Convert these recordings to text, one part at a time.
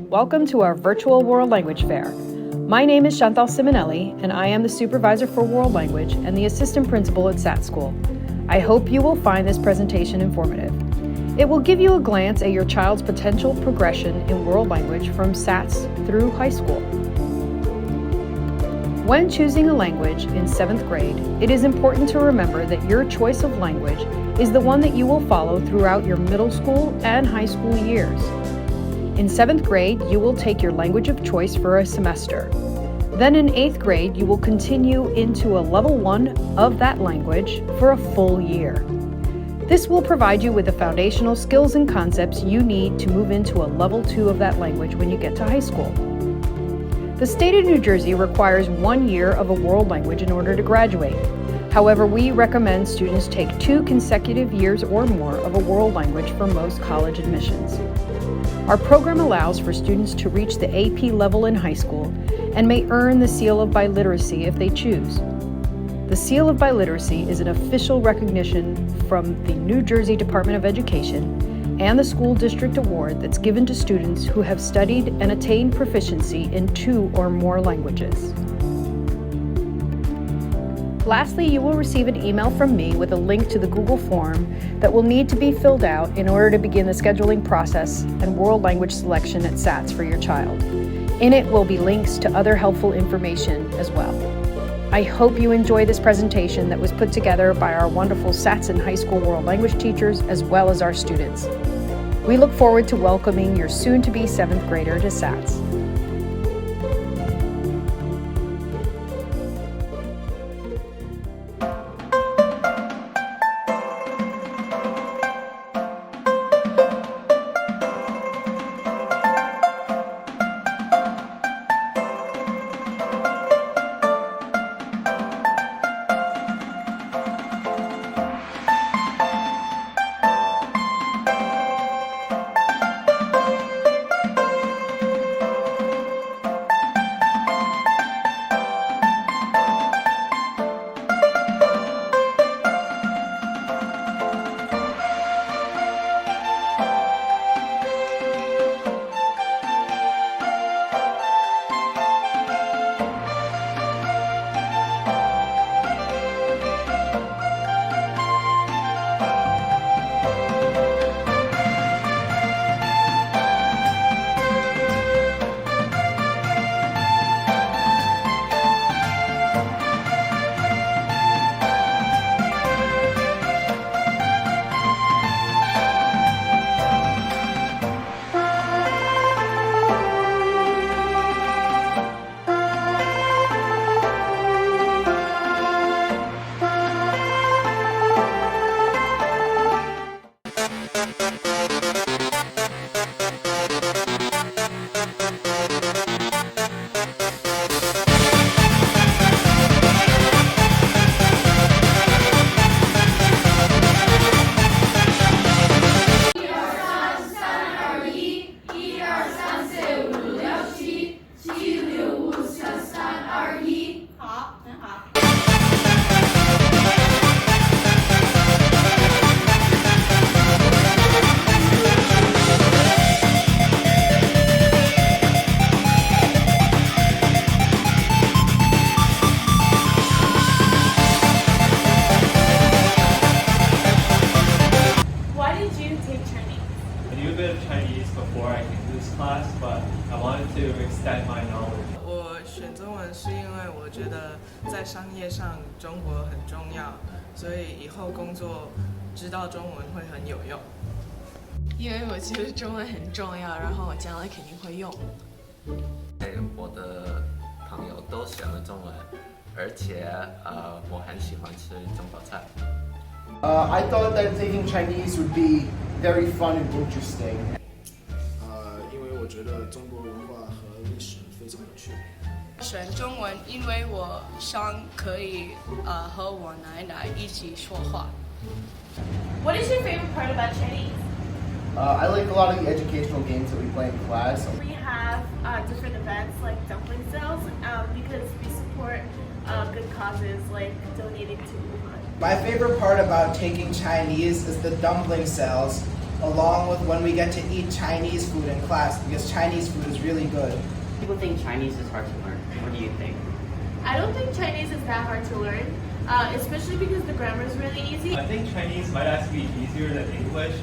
Welcome to our virtual World Language Fair. My name is Chantal Simonelli, and I am the supervisor for World Language and the assistant principal at SAT School. I hope you will find this presentation informative. It will give you a glance at your child's potential progression in World Language from SATs through high school. When choosing a language in 7th grade, it is important to remember that your choice of language is the one that you will follow throughout your middle school and high school years. In 7th grade, you will take your language of choice for a semester. Then in 8th grade, you will continue into a level 1 of that language for a full year. This will provide you with the foundational skills and concepts you need to move into a level 2 of that language when you get to high school. The state of New Jersey requires 1 year of a world language in order to graduate. However, we recommend students take 2 consecutive years or more of a world language for most college admissions. Our program allows for students to reach the AP level in high school and may earn the Seal of Biliteracy if they choose. The Seal of Biliteracy is an official recognition from the New Jersey Department of Education and the School District Award that's given to students who have studied and attained proficiency in 2 or more languages. Lastly, you will receive an email from me with a link to the Google form that will need to be filled out in order to begin the scheduling process and world language selection at SATS for your child. In it will be links to other helpful information as well. I hope you enjoy this presentation that was put together by our wonderful SATS and high school world language teachers as well as our students. We look forward to welcoming your soon-to-be 7th grader to SATS. Before I came to this class, but I wanted to extend my knowledge. 我选中文是因为我觉得在商业上中国很重要，所以以后工作知道中文会很有用。因为我觉得中文很重要，然后我将来肯定会用。我的朋友都选了中文，而且我很喜欢吃中国菜。I thought that taking Chinese would be very fun and interesting. 因为我觉得中国文化和历史非常有趣。选中文，因为我想可以和我奶奶一起说话。What is your favorite part about Chinese? I like a lot of the educational games that we play in class. We have different events like dumpling sales because we support good causes like donating to Wuhan. My favorite part about taking Chinese is the dumpling sales along with when we get to eat Chinese food in class, because Chinese food is really good. People think Chinese is hard to learn. What do you think? I don't think Chinese is that hard to learn, especially because the grammar is really easy. I think Chinese might actually be easier than English.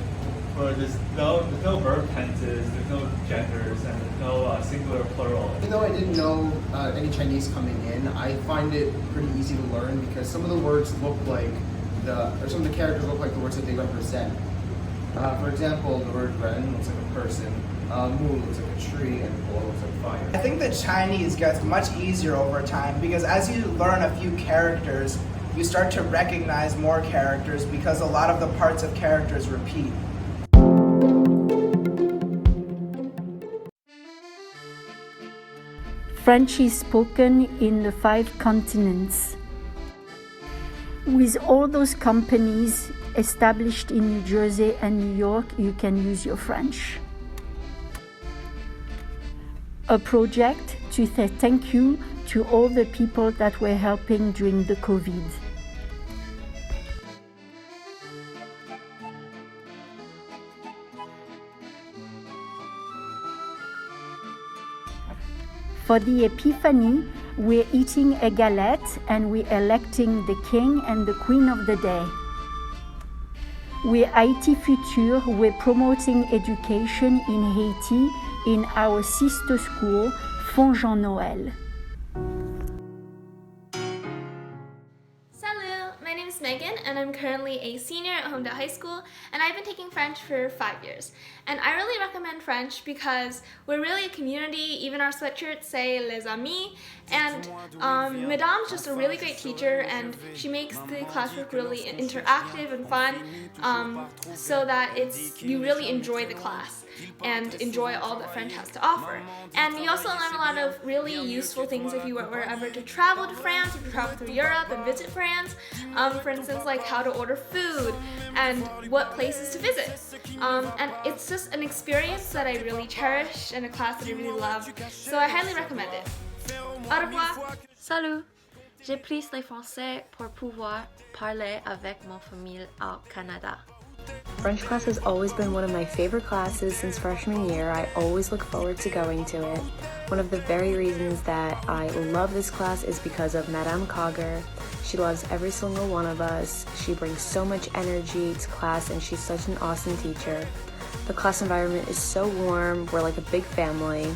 For there's no verb tenses, there's no genders, and there's no singular plural. Even though I didn't know any Chinese coming in, I find it pretty easy to learn because some of the words look like some of the characters look like the words that they represent. For example, the word ren looks like a person, mu looks like a tree, and bo looks like fire. I think that Chinese gets much easier over time because as you learn a few characters, you start to recognize more characters because a lot of the parts of characters repeat. French is spoken in the 5 continents. With all those companies established in New Jersey and New York, you can use your French. A project to say thank you to all the people that were helping during the COVID. For the Epiphany, we're eating a galette and we're electing the king and the queen of the day. We're Haïti Futur, we're promoting education in Haiti in our sister school, Fond Jean Noël. Salut! My name is Megan and I'm currently a senior at Homedale High School and I've been taking French for 5 years. And I really recommend French because we're really a community, even our sweatshirts say les amis, and Madame's just a really great teacher and she makes the classwork really interactive and fun so that you really enjoy the class and enjoy all that French has to offer. And you also learn a lot of really useful things if you were ever to travel to France, if you travel through Europe and visit France. For instance, like how to order food and what places to visit. And it's just an experience that I really cherish and a class that I really love. So I highly recommend it. Au revoir! Salut! J'ai pris le français pour pouvoir parler avec ma famille au Canada. French class has always been one of my favorite classes since freshman year. I always look forward to going to it. One of the very reasons that I love this class is because of Madame Cogger. She loves every single one of us. She brings so much energy to class and she's such an awesome teacher. The class environment is so warm, we're like a big family.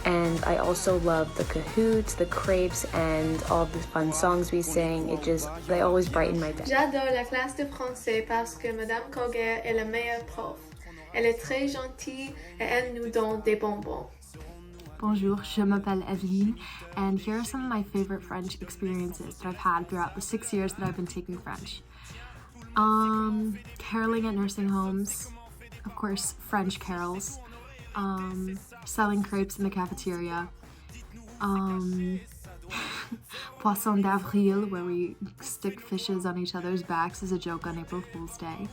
And I also love the Cahoots, the crepes, and all the fun songs we sing. They always brighten my day. J'adore la classe de français parce que Madame Cogger est la meilleure prof. Elle est très gentille et elle nous donne des bonbons. Bonjour, je m'appelle Evelyne, and here are some of my favorite French experiences that I've had throughout the 6 years that I've been taking French. Caroling at nursing homes, of course, French carols. Selling crepes in the cafeteria, Poisson d'Avril, where we stick fishes on each other's backs as a joke on April Fool's Day,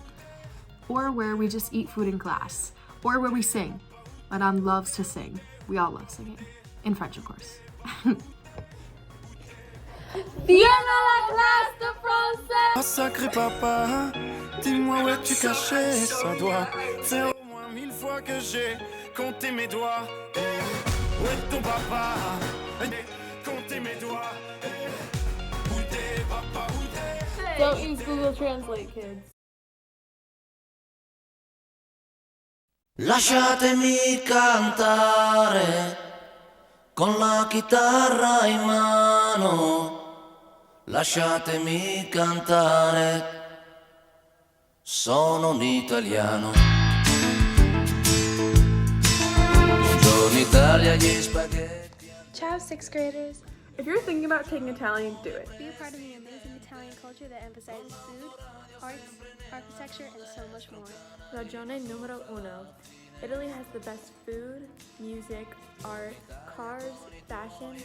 or where we just eat food in class, or where we sing. Madame loves to sing. We all love singing. In French, of course. Viens à la classe de français! Oh, sacré papa, dis-moi où es-tu caché? Ça doit faire au moins 1000 fois que j'ai compté mes doigts. Où est ton papa? Comptez mes doigts. Où t'es, papa, où t'es? Don't use Google Translate, kids. Lasciatemi cantare con la chitarra in mano. Lasciatemi cantare. Sono un italiano. Ciao, 6th graders. If you're thinking about taking Italian, do it. Be a part of the amazing Italian culture that emphasizes food, arts, architecture, and so much more. Ragione numero uno. Italy has the best food, music, art, cars, fashion,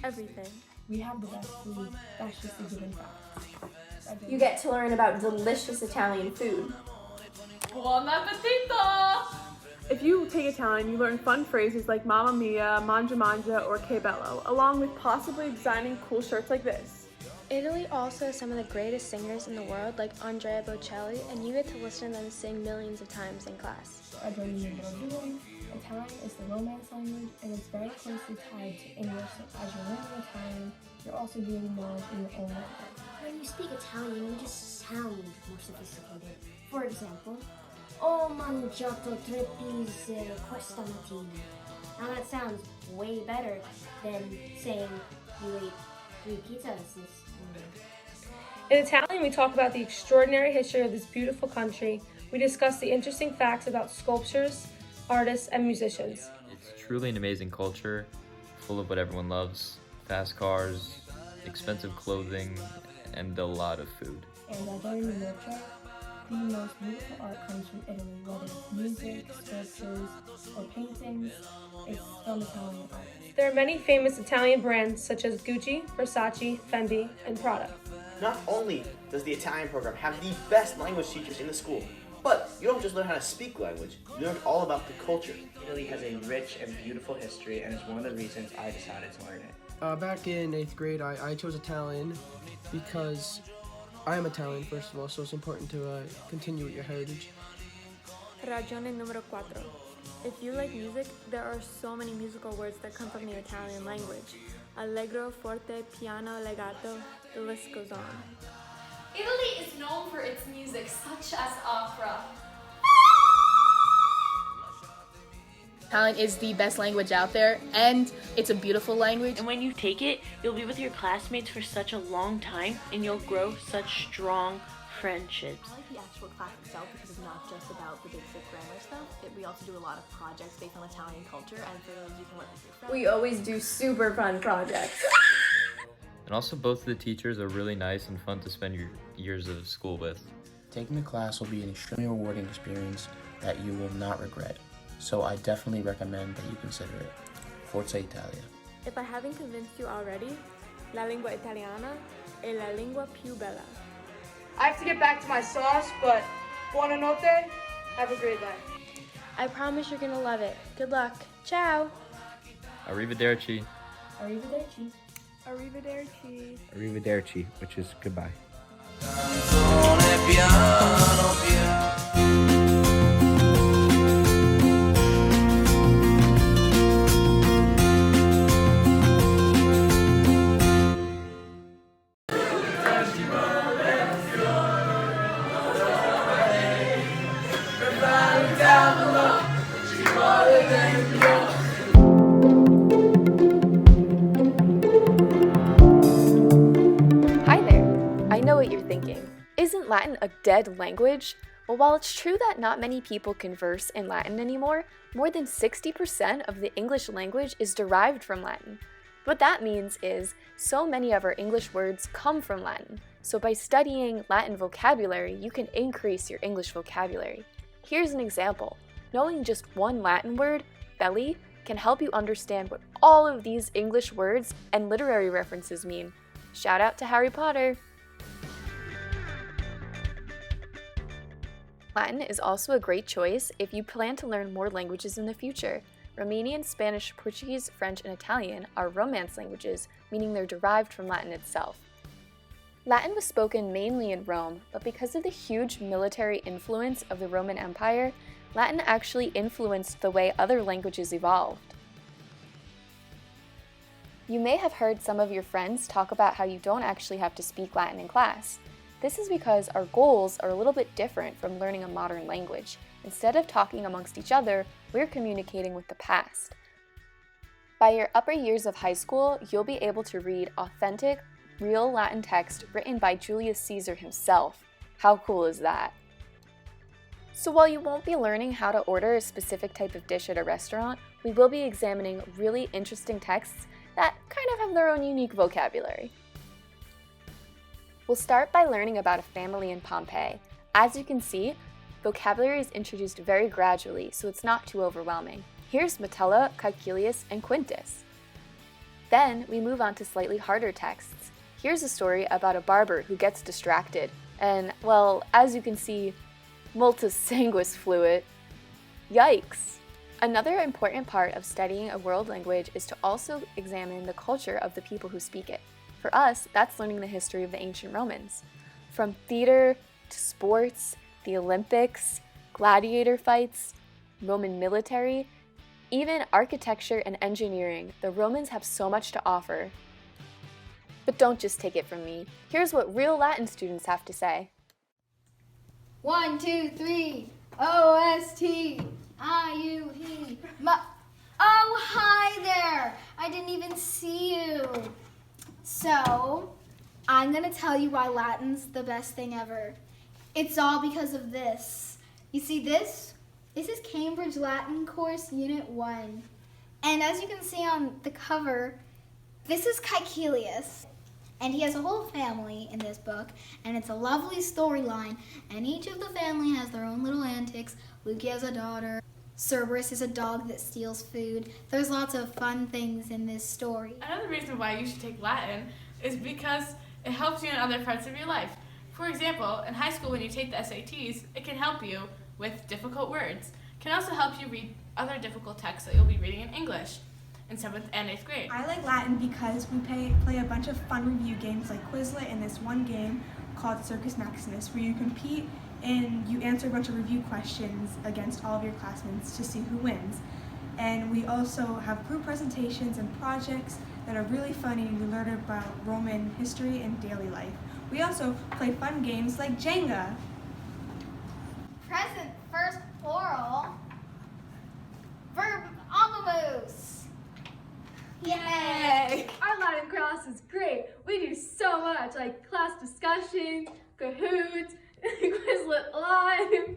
everything. We have the best food. That's just a given fact. You get to learn about delicious Italian food. Buon appetito! If you take Italian, you learn fun phrases like Mamma Mia, Mangia Mangia, or Che Bello, along with possibly designing cool shirts like this. Italy also has some of the greatest singers in the world, like Andrea Bocelli, and you get to listen to them sing millions of times in class. Italian is the Romance language, and it's very closely tied to English. So as you're learning Italian, you're also gaining knowledge in your own language. When you speak Italian, you just sound more sophisticated. For example, ho mangiato 3 pizze questa mattina. Now that sounds way better than saying you ate 3 pizzas this morning. In Italian, we talk about the extraordinary history of this beautiful country. We discuss the interesting facts about sculptures, artists, and musicians. It's truly an amazing culture, full of what everyone loves. Fast cars, expensive clothing, and a lot of food. And very Minoccia, the most beautiful art comes from Italy, whether it's music, sculptures, or paintings, it's from Italian artists. There are many famous Italian brands such as Gucci, Versace, Fendi, and Prada. Not only does the Italian program have the best language teachers in the school, but you don't just learn how to speak language, you learn all about the culture. Italy has a rich and beautiful history, and is one of the reasons I decided to learn it. Back in 8th grade, I chose Italian because I am Italian, first of all, so it's important to continue with your heritage. Ragione numero 4. If you like music, there are so many musical words that come from the Italian language. Allegro, forte, piano, legato, the list goes on. Italy is known for its music, such as opera. Italian is the best language out there, and it's a beautiful language. And when you take it, you'll be with your classmates for such a long time, and you'll grow such strong friendships. I like the actual class itself because it's not just about the basic grammar stuff. We also do a lot of projects based on Italian culture, and for those you can work with your friends. We always do super fun projects. And also both of the teachers are really nice and fun to spend your years of school with. Taking the class will be an extremely rewarding experience that you will not regret. So I definitely recommend that you consider it. Forza Italia. If I haven't convinced you already, la lingua italiana è la lingua più bella. I have to get back to my sauce, but buonanotte. Have a great day. I promise you're gonna love it. Good luck. Ciao. Arrivederci. Arrivederci. Arrivederci. Arrivederci, which is goodbye. Hi there! I know what you're thinking. Isn't Latin a dead language? Well, while it's true that not many people converse in Latin anymore, more than 60% of the English language is derived from Latin. What that means is, so many of our English words come from Latin. So by studying Latin vocabulary, you can increase your English vocabulary. Here's an example. Knowing just one Latin word, belly, can help you understand what all of these English words and literary references mean. Shout out to Harry Potter! Latin is also a great choice if you plan to learn more languages in the future. Romanian, Spanish, Portuguese, French, and Italian are Romance languages, meaning they're derived from Latin itself. Latin was spoken mainly in Rome, but because of the huge military influence of the Roman Empire, Latin actually influenced the way other languages evolved. You may have heard some of your friends talk about how you don't actually have to speak Latin in class. This is because our goals are a little bit different from learning a modern language. Instead of talking amongst each other, we're communicating with the past. By your upper years of high school, you'll be able to read authentic, real Latin text written by Julius Caesar himself. How cool is that? So while you won't be learning how to order a specific type of dish at a restaurant, we will be examining really interesting texts that kind of have their own unique vocabulary. We'll start by learning about a family in Pompeii. As you can see, vocabulary is introduced very gradually, so it's not too overwhelming. Here's Metella, Caecilius, and Quintus. Then we move on to slightly harder texts. Here's a story about a barber who gets distracted, and, well, as you can see, multus sanguis fluit. Yikes! Another important part of studying a world language is to also examine the culture of the people who speak it. For us, that's learning the history of the ancient Romans. From theater to sports, the Olympics, gladiator fights, Roman military, even architecture and engineering, the Romans have so much to offer. But don't just take it from me. Here's what real Latin students have to say. 1, 2, 3, O-S-T, I-U-E. Oh, hi there. I didn't even see you. So, I'm gonna tell you why Latin's the best thing ever. It's all because of this. You see this? This is Cambridge Latin Course Unit 1. And as you can see on the cover, this is Caecilius. And he has a whole family in this book, and it's a lovely storyline, and each of the family has their own little antics. Lucy has a daughter. Cerberus is a dog that steals food. There's lots of fun things in this story. Another reason why you should take Latin is because it helps you in other parts of your life. For example, in high school when you take the SATs, it can help you with difficult words. It can also help you read other difficult texts that you'll be reading in English in 7th and 8th grade. I like Latin because we play a bunch of fun review games like Quizlet and this one game called Circus Maximus, where you compete and you answer a bunch of review questions against all of your classmates to see who wins. And we also have group presentations and projects that are really funny, and we learn about Roman history and daily life. We also play fun games like Jenga. Present first plural. Verb omnibus. Yay! Our Latin class is great. We do so much, like class discussion, Kahoots, Quizlet Live,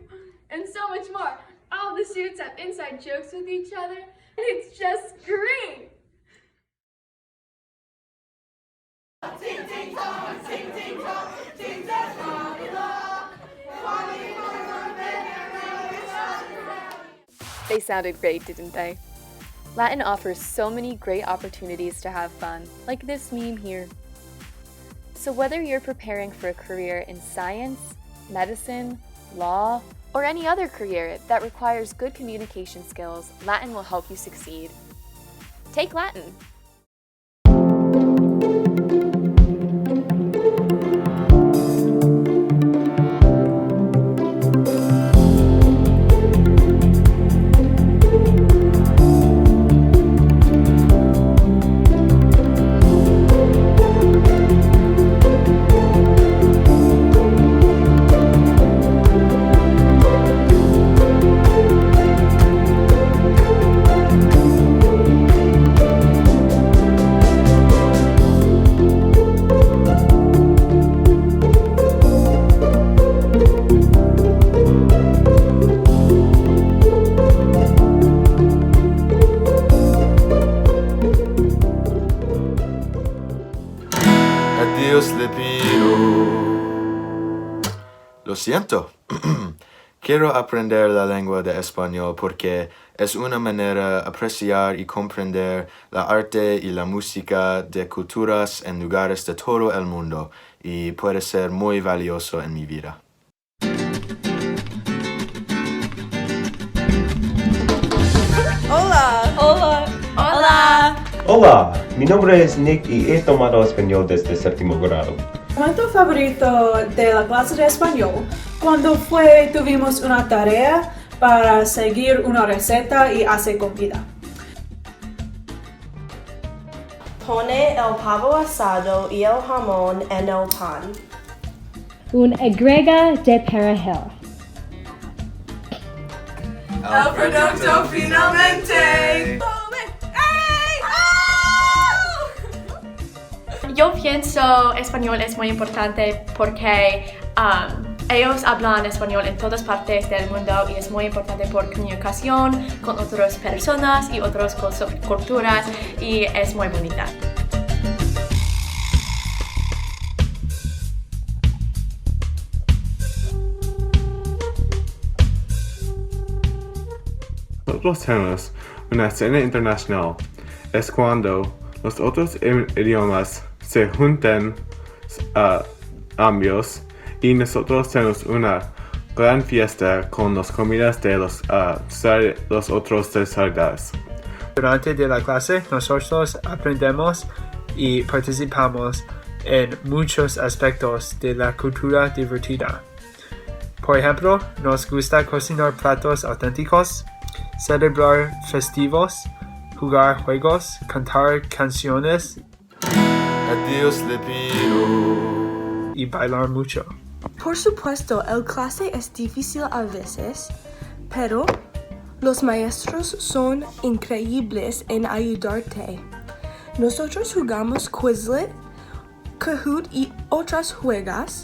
and so much more. All the students have inside jokes with each other, and it's just great! Ting ting tong, ting ting tong, ting ting tong, They sounded great, didn't they? Latin offers so many great opportunities to have fun, like this meme here. So whether you're preparing for a career in science, medicine, law, or any other career that requires good communication skills, Latin will help you succeed. Take Latin. Dios le pido. Lo siento. Quiero aprender la lengua de español porque es una manera de apreciar y comprender la arte y la música de culturas en lugares de todo el mundo y puede ser muy valioso en mi vida. Hola. Hola. Hola. Hola, mi nombre es Nick y he tomado español desde 7º grado. Momento favorito de la clase de español cuando tuvimos una tarea para seguir una receta y hacer comida. Pone el pavo asado y el jamón en el pan. Un agrega de perejil. El producto finalmente. Yo pienso español es muy importante porque ellos hablan español en todas partes del mundo y es muy importante por comunicación con otras personas y otras culturas y es muy bonita. Nosotros tenemos una escena internacional. Es cuando los otros idiomas se juntan ambos y nosotros tenemos una gran fiesta con las comidas de los otros desarrollados. Durante la clase nosotros aprendemos y participamos en muchos aspectos de la cultura divertida. Por ejemplo, nos gusta cocinar platos auténticos, celebrar festivos, jugar juegos, cantar canciones, a Dios le pido, y bailar mucho. Por supuesto, el clase es difícil a veces, pero los maestros son increíbles en ayudarte. Nosotros jugamos Quizlet, Kahoot y otras juegas